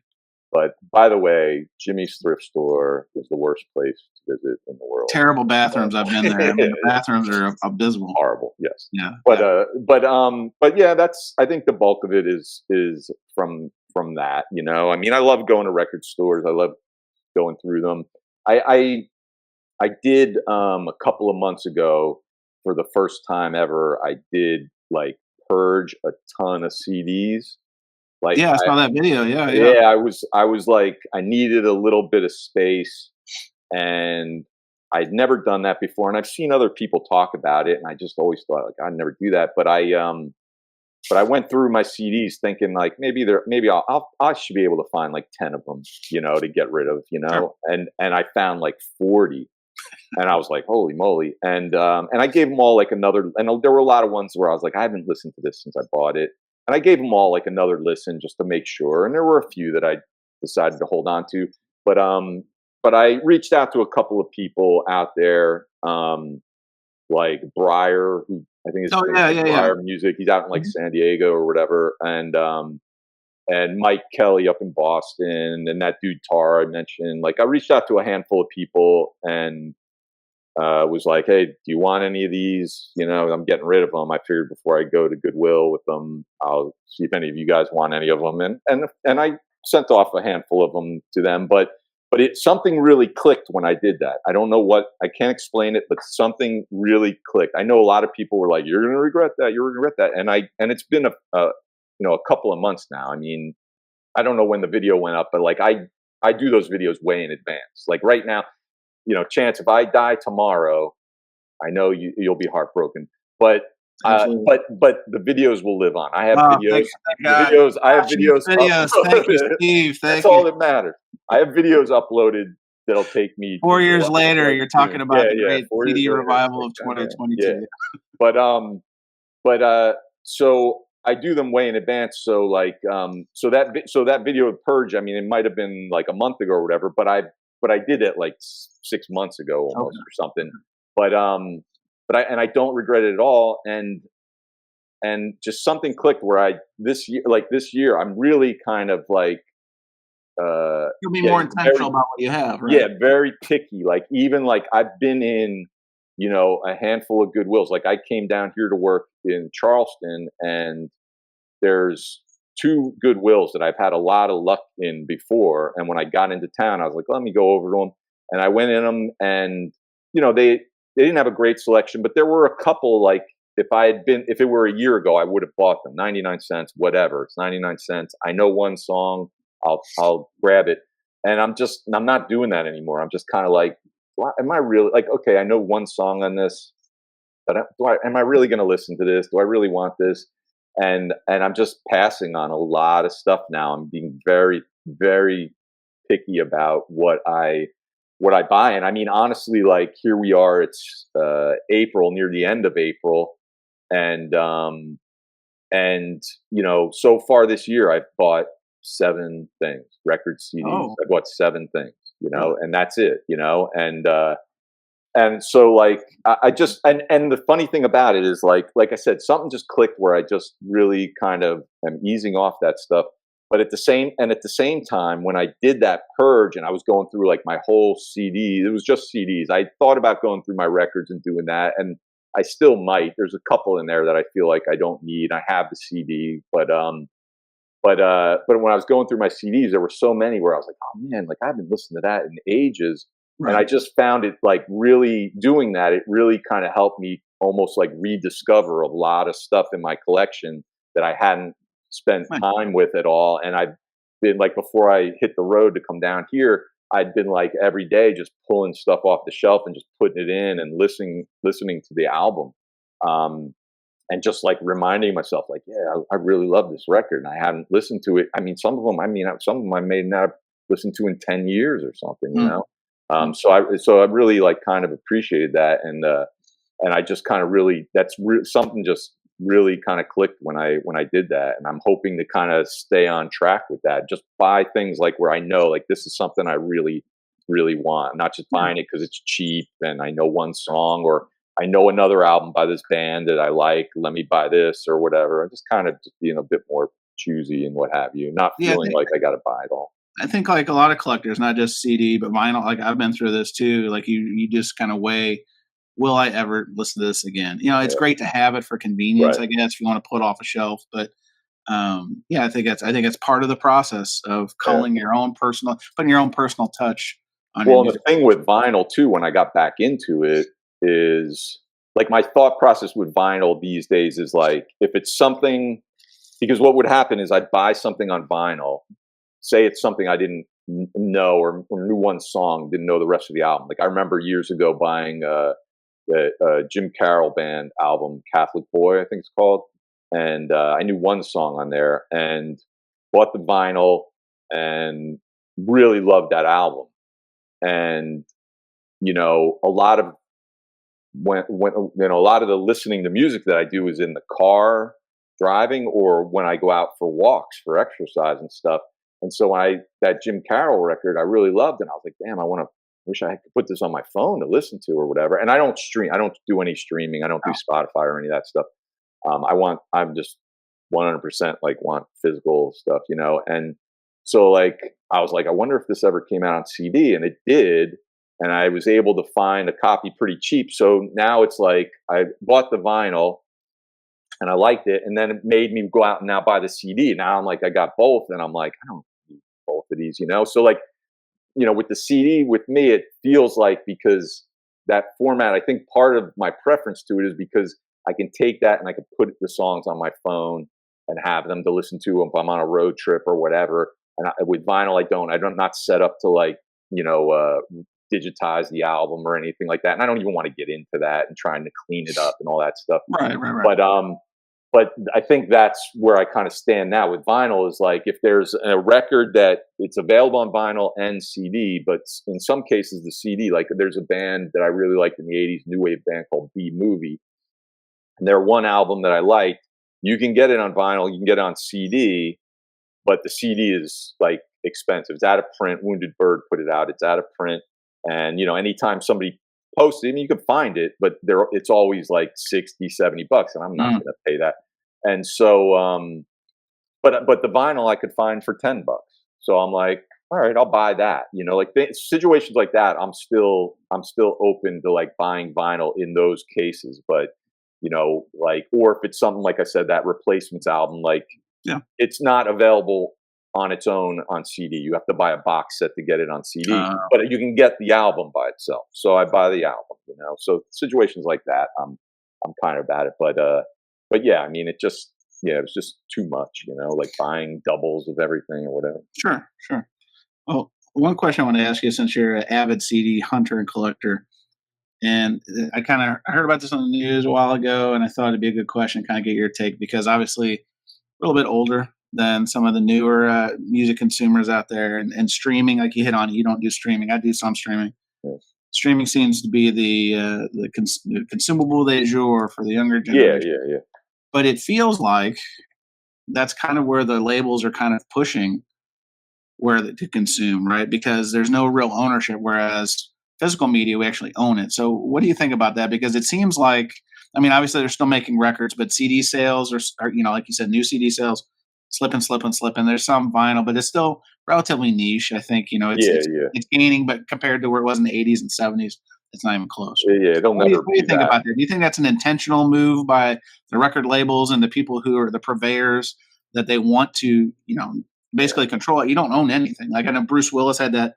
but by the way, Jimmy's thrift store is the worst place to visit in the world. Terrible bathrooms. I've been there. I mean, the bathrooms are abysmal. Horrible. Yes. Yeah. But yeah, that's, I think the bulk of it is from that, you know. I mean, I love going to record stores. I love going through them. I did a couple of months ago, for the first time ever, I did like purge a ton of CDs. Like, Yeah, I saw that video. Yeah. yeah, I was like, I needed a little bit of space, and I'd never done that before, and I've seen other people talk about it, and I just always thought like I'd never do that. But I went through my CDs thinking like maybe I should be able to find like 10 of them, you know, to get rid of, you know, Sure. and I found like 40. And I was like, holy moly. And I gave them all like another, and there were a lot of ones where I was like, I haven't listened to this since I bought it. And I gave them all like another listen just to make sure. And there were a few that I decided to hold on to. But I reached out to a couple of people out there, like Breyer, who I think is Breyer Music. He's out in like San Diego or whatever. And Mike Kelly up in Boston, and that dude Tar I mentioned. Like, I reached out to a handful of people and was like, hey, do you want any of these? You know, I'm getting rid of them. I figured before I go to Goodwill with them, I'll see if any of you guys want any of them. And I sent off a handful of them to them, but something really clicked when I did that. I don't know what, I can't explain it, but something really clicked. I know a lot of people were like, you're going to regret that. You're going to regret that. And it's been a couple of months now. I mean, I don't know when the video went up, but like I do those videos way in advance. Like right now, you know, Chance, if I die tomorrow, I know you'll be heartbroken, but the videos will live on. I have videos. I have videos. Thank you, Steve. That's all that matters. I have videos uploaded that'll take me 4 years later. You're talking about the great CD revival of 2022. Yeah. But so I do them way in advance. So like, so that video of Purge, I mean, it might have been like a month ago or whatever, but I did it like 6 months ago almost or something. But I don't regret it at all. And just something clicked where this year, I'm really kind of like, you'll be more intentional about what you have, right? Yeah, very picky. Like, even like I've been in, you know, a handful of Goodwills. Like, I came down here to work in Charleston, and there's 2 Goodwills that I've had a lot of luck in before. And when I got into town, I was like, let me go over to them. And I went in them, and, you know, they didn't have a great selection, but there were a couple, like, if it were a year ago, I would have bought them. 99 cents, whatever. It's 99 cents. I know one song, I'll grab it. And I'm not doing that anymore. I'm just kind of like, am I really like, okay, I know one song on this, but am I really going to listen to this? Do I really want this? And I'm just passing on a lot of stuff now. I'm being very, very picky about what I buy. And I mean, honestly, like, here we are, it's April, near the end of April. And you know, so far this year, I've bought 7 things, record CDs. Oh. I bought 7 things, you know, and that's it, you know. And so, like, I just, and the funny thing about it is, like I said, something just clicked where I just really kind of am easing off that stuff. But at the same time, when I did that purge and I was going through like my whole CD, it was just CDs. I thought about going through my records and doing that, and I still might. There's a couple in there that I feel like I don't need. I have the CD, but when I was going through my CDs, there were so many where I was like, oh man, like, I haven't listened to that in ages. Right. And I just found it, like, really doing that, it really kind of helped me almost like rediscover a lot of stuff in my collection that I hadn't spent time with at all. And I've been like, before I hit the road to come down here, I'd been like every day just pulling stuff off the shelf and just putting it in and listening to the album. And just like reminding myself, like, yeah, I really love this record, and I hadn't listened to it. I mean, some of them I may not have listened to in 10 years or something, you know? So I really like kind of appreciated that. And I just kind of really, something just really kind of clicked when I did that. And I'm hoping to kind of stay on track with that. Just buy things like where I know, like, this is something I really, really want, not just buying it because it's cheap and I know one song, or I know another album by this band that I like. Let me buy this or whatever. I'm just kind of just being a bit more choosy and what have you, not Yeah, feeling like I got to buy it all. I think like a lot of collectors, not just CD but vinyl. Like I've been through this too. Like you just kind of weigh, will I ever listen to this again? It's Yeah, great to have it for convenience, right. I guess, if you want to put off a shelf. But yeah, I think it's part of the process of Yeah. putting your own personal touch on your Well, and the music. thing with vinyl too, when I got back into it, is like my thought process with vinyl these days is like if it's something, because what would happen is I'd buy something on vinyl, say it's something I didn't know or knew one song, didn't know the rest of the album. Like I remember years ago buying the Jim Carroll band album, Catholic Boy, I think it's called, and I knew one song on there and bought the vinyl and really loved that album. And a lot of when a lot of the listening to music that I do is in the car driving or when I go out for walks for exercise and stuff. And so that Jim Carroll record I really loved, and I was like, damn, wish I could put this on my phone to listen to or whatever. And I don't stream, I don't do any streaming, I don't do Spotify or any of that stuff. I'm just 100% like want physical stuff, and so like I was like, I wonder if this ever came out on CD, and it did, and I was able to find a copy pretty cheap. So now it's like I bought the vinyl and I liked it, and then it made me go out and now buy the CD. Now I'm like, I got both, and I'm like, I don't need both of these, So like, with the CD, with me, it feels like because that format, I think part of my preference to it is because I can take that and I can put the songs on my phone and have them to listen to if I'm on a road trip or whatever. And with vinyl, I'm not set up to like, digitize the album or anything like that. And I don't even want to get into that and trying to clean it up and all that stuff. Right. But I think that's where I kind of stand now with vinyl is like if there's a record that it's available on vinyl and CD, but in some cases the CD, like there's a band that I really liked in the 80s, new wave band called B Movie. And their one album that I liked, you can get it on vinyl, you can get it on CD, but the CD is like expensive. It's out of print. Wounded Bird put it out. It's out of print. And, anytime somebody post it, I mean, you can find it, but it's always like 60, $70, and I'm not going to pay that. And so, but the vinyl I could find for $10. So I'm like, all right, I'll buy that. Like situations like that, I'm still open to like buying vinyl in those cases. But like, or if it's something like I said, that Replacements album, like, Yeah. it's not available on its own on CD. You have to buy a box set to get it on CD, but you can get the album by itself. So I buy the album, So situations like that, I'm kind of at it. But yeah, I mean, it was just too much, like buying doubles of everything or whatever. Sure. Oh, one question I want to ask you, since you're an avid CD hunter and collector, and I heard about this on the news a while ago, and I thought it'd be a good question, kind of get your take, because obviously a little bit older than some of the newer music consumers out there, and streaming, like you hit on. You don't do streaming. I do some streaming. Yes. Streaming seems to be the consumable de jour for the younger generation. Yeah. But it feels like that's kind of where the labels are kind of pushing to consume, right? Because there's no real ownership, whereas physical media, we actually own it. So what do you think about that? Because it seems like, I mean, obviously they're still making records, but CD sales are like you said, new CD sales slipping. There's some vinyl, but it's still relatively niche. I think, it's gaining, but compared to where it was in the 80s and 70s, it's not even close. Yeah, they'll never What do you think about that? Do you think that's an intentional move by the record labels and the people who are the purveyors, that they want to, basically control it? You don't own anything. Like I know Bruce Willis had that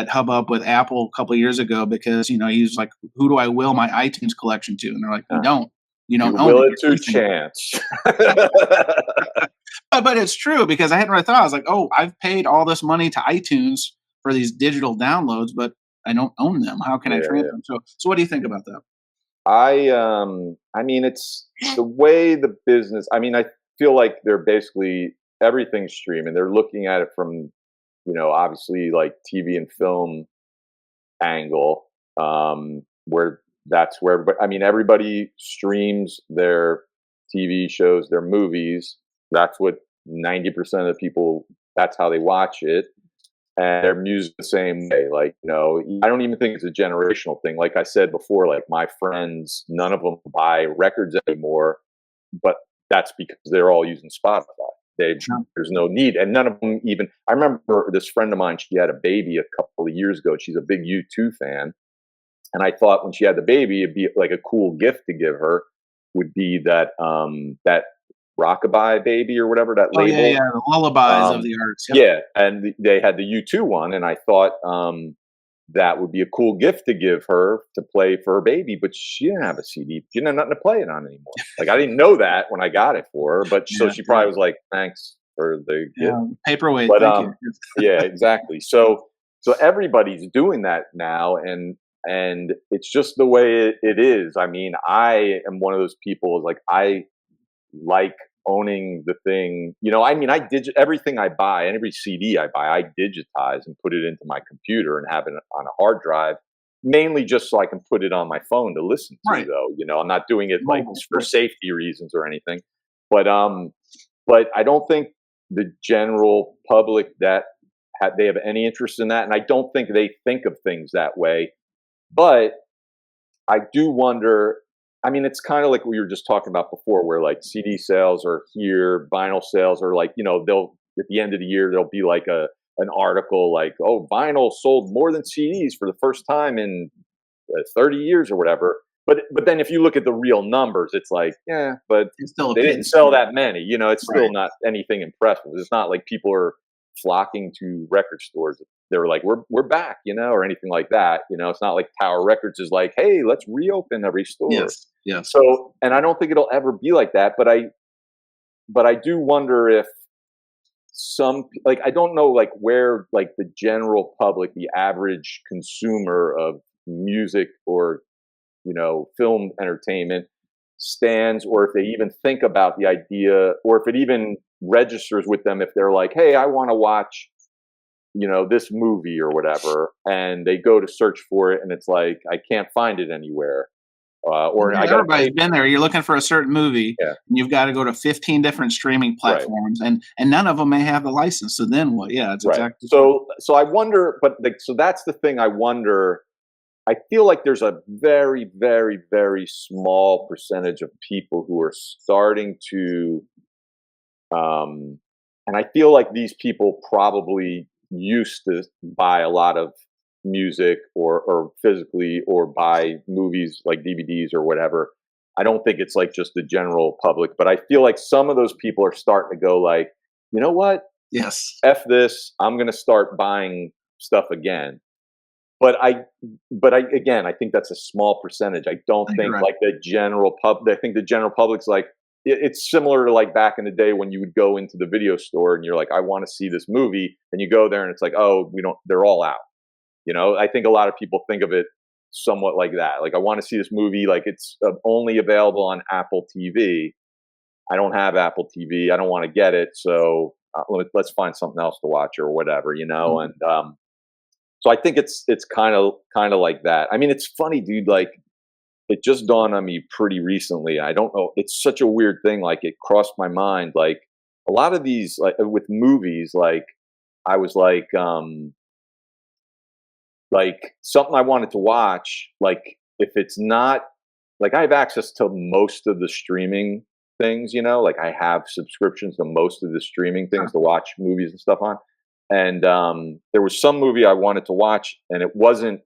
hubbub with Apple a couple of years ago because he's like, who do I will my iTunes collection to? And they're like, you don't own will it. It to chance. But it's true, because I hadn't really thought. I was like, oh, I've paid all this money to iTunes for these digital downloads, but I don't own them. How can I transfer them? So what do you think about that? I mean, it's the way the business. I mean, I feel like they're basically everything's streaming. They're looking at it from, obviously like TV and film angle, where that's where. But I mean, everybody streams their TV shows, their movies. That's what 90% of the people. That's how they watch it. and their music the same way. Like, I don't even think it's a generational thing. Like I said before, like my friends, none of them buy records anymore, but that's because they're all using Spotify. Sure. There's no need, and none of them even. I remember this friend of mine. She had a baby a couple of years ago. She's a big U2 fan, and I thought when she had the baby, it'd be like a cool gift to give her. Would be that Rockabye Baby or whatever that label. Yeah, the lullabies of the arts. Yep. Yeah, and they had the U2 one, and I thought that would be a cool gift to give her to play for her baby, but she didn't have a CD. She didn't have nothing to play it on anymore. Like I didn't know that when I got it for her, but so she probably was like, "Thanks for the gift." Paperweight. But thank you. yeah, exactly. So everybody's doing that now, and it's just the way it is. I mean, I am one of those people. Like I like owning the thing. I mean, everything I buy and every CD I buy, I digitize and put it into my computer and have it on a hard drive, mainly just so I can put it on my phone to listen to. Right. Though, I'm not doing it like for safety reasons or anything. But I don't think the general public that they have any interest in that, and I don't think they think of things that way. But I do wonder. I mean, it's kind of like we were just talking about before, where like CD sales are here, vinyl sales are like, they'll at the end of the year there'll be like an article like, oh, vinyl sold more than CDs for the first time in 30 years or whatever. But then if you look at the real numbers, it's like, yeah, but they didn't sell that many. It's still not anything impressive. It's not like people are flocking to record stores. They were like, we're back, or anything like that. It's not like Tower Records is like, hey, let's reopen every store. Yes. So, and I don't think it'll ever be like that. But I do wonder if I don't know, like where like the general public, the average consumer of music or film entertainment stands, or if they even think about the idea, or if it even registers with them if they're like, hey, I want to watch this movie or whatever, and they go to search for it and it's like, I can't find it anywhere. Everybody's been there. You're looking for a certain movie, and you've got to go to 15 different streaming platforms, and none of them may have the license. So then what? Yeah, it's exactly. So I wonder, but so that's the thing. I wonder. I feel like there's a very, very, very small percentage of people who are starting to, and I feel like these people probably used to buy a lot of music or physically, or buy movies like DVDs or whatever. I don't think it's like just the general public, but I feel like some of those people are starting to go like, you know what? Yes. F this. I'm going to start buying stuff again. But I think that's a small percentage. I don't think like the general I think the general public's like, it's similar to like back in the day when you would go into the video store and you're like, I want to see this movie, and you go there and it's like, oh, they're all out. I think a lot of people think of it somewhat like that. Like, I want to see this movie, like it's only available on Apple TV. I don't have Apple TV. I don't want to get it, so let's find something else to watch or whatever, And so I think it's kind of like that. I mean, it's funny, dude. Like, it just dawned on me pretty recently. I don't know. It's such a weird thing. Like, it crossed my mind. Like, a lot of these, like with movies, like I was like something I wanted to watch. Like, if it's not like, I have access to most of the streaming things. Like I have subscriptions to most of the streaming things to watch movies and stuff on. And there was some movie I wanted to watch, and it wasn't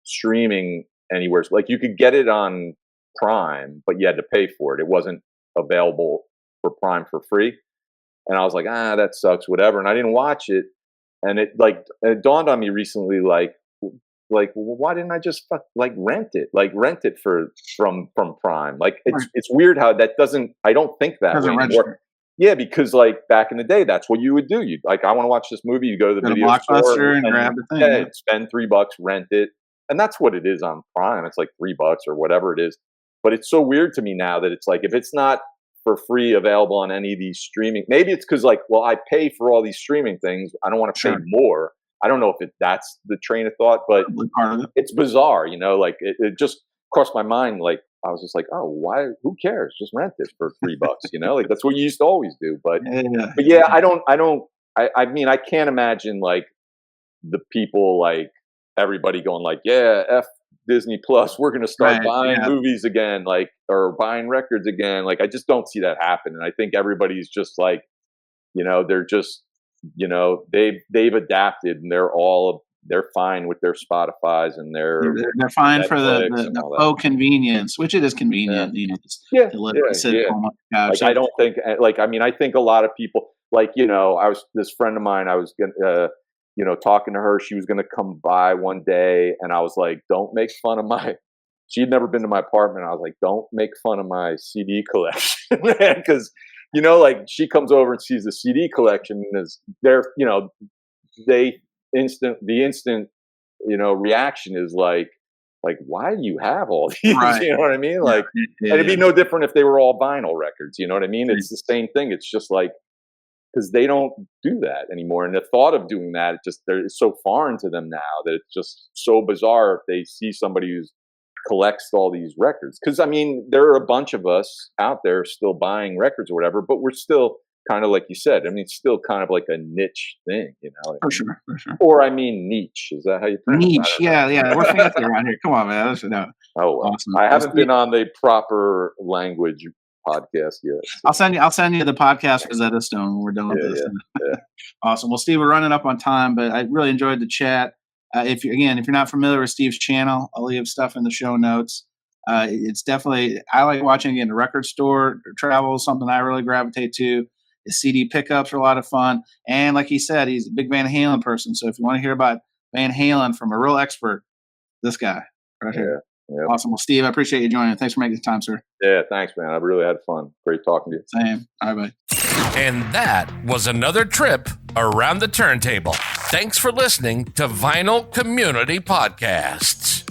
streaming anywhere. So, like, you could get it on Prime, but you had to pay for it. It wasn't available for Prime for free. And I was like, that sucks, whatever. And I didn't watch it. And it dawned on me recently, like, well, why didn't I just rent it? Like, rent it from Prime. Like, it's weird how that doesn't. I don't think that way anymore. Yeah, because like back in the day, that's what you would do. You I want to watch this movie. You go to the video store and grab the thing. Yeah, spend $3, rent it, and that's what it is on Prime. It's like $3 or whatever it is. But it's so weird to me now that it's like, if it's not for free available on any of these streaming, maybe it's because like, well, I pay for all these streaming things. I don't want to pay more. I don't know if that's the train of thought, but it's bizarre. Like it just crossed my mind. Like, I was just like, oh, why? Who cares? Just rent it for $3. Like that's what you used to always do. But yeah, I mean, I can't imagine like the people like everybody going like, yeah, F Disney Plus, we're going to start buying movies again, like, or buying records again. Like, I just don't see that happen. And I think everybody's just like, they're just, they've adapted and they're fine with their Spotify's and they're fine Netflix for the faux convenience, which it is convenient, to sit at home on the couch. Like, I don't think, like, I mean, I think a lot of people, like, this friend of mine, I was gonna, talking to her, she was going to come by one day, and I was like, don't make fun of she had never been to my apartment. I was like, don't make fun of my CD collection, man, because, like, she comes over and sees the CD collection, and the instant, reaction is like, why do you have all these? Right. You know what I mean? Like, and it'd be no different if they were all vinyl records. You know what I mean? It's the same thing. It's just like, because they don't do that anymore. And the thought of doing that, it's so foreign to them now that it's just so bizarre if they see somebody who collects all these records. Because, I mean, there are a bunch of us out there still buying records or whatever, but we're still kind of, like you said, I mean, it's still kind of like a niche thing, For sure. Or, I mean, niche. Is that how you pronounce it? Niche, yeah. We're fancy around here. Come on, man. No. Oh, well. Awesome. I haven't been on the proper language podcast yet. I'll send you the podcast Rosetta Stone when we're done with this. Yeah. Awesome. Well, Steve, we're running up on time, but I really enjoyed the chat. If you're not familiar with Steve's channel, I'll leave stuff in the show notes. It's definitely, I like watching it in a record store, travel, something I really gravitate to. His CD pickups are a lot of fun. And like he said, he's a big Van Halen person. So if you want to hear about Van Halen from a real expert, this guy right here. Yep. Awesome. Well, Steve, I appreciate you joining. Thanks for making the time, sir. Yeah, thanks, man. I really had fun. Great talking to you. Same. All right, bye. And that was another trip around the turntable. Thanks for listening to Vinyl Community Podcasts.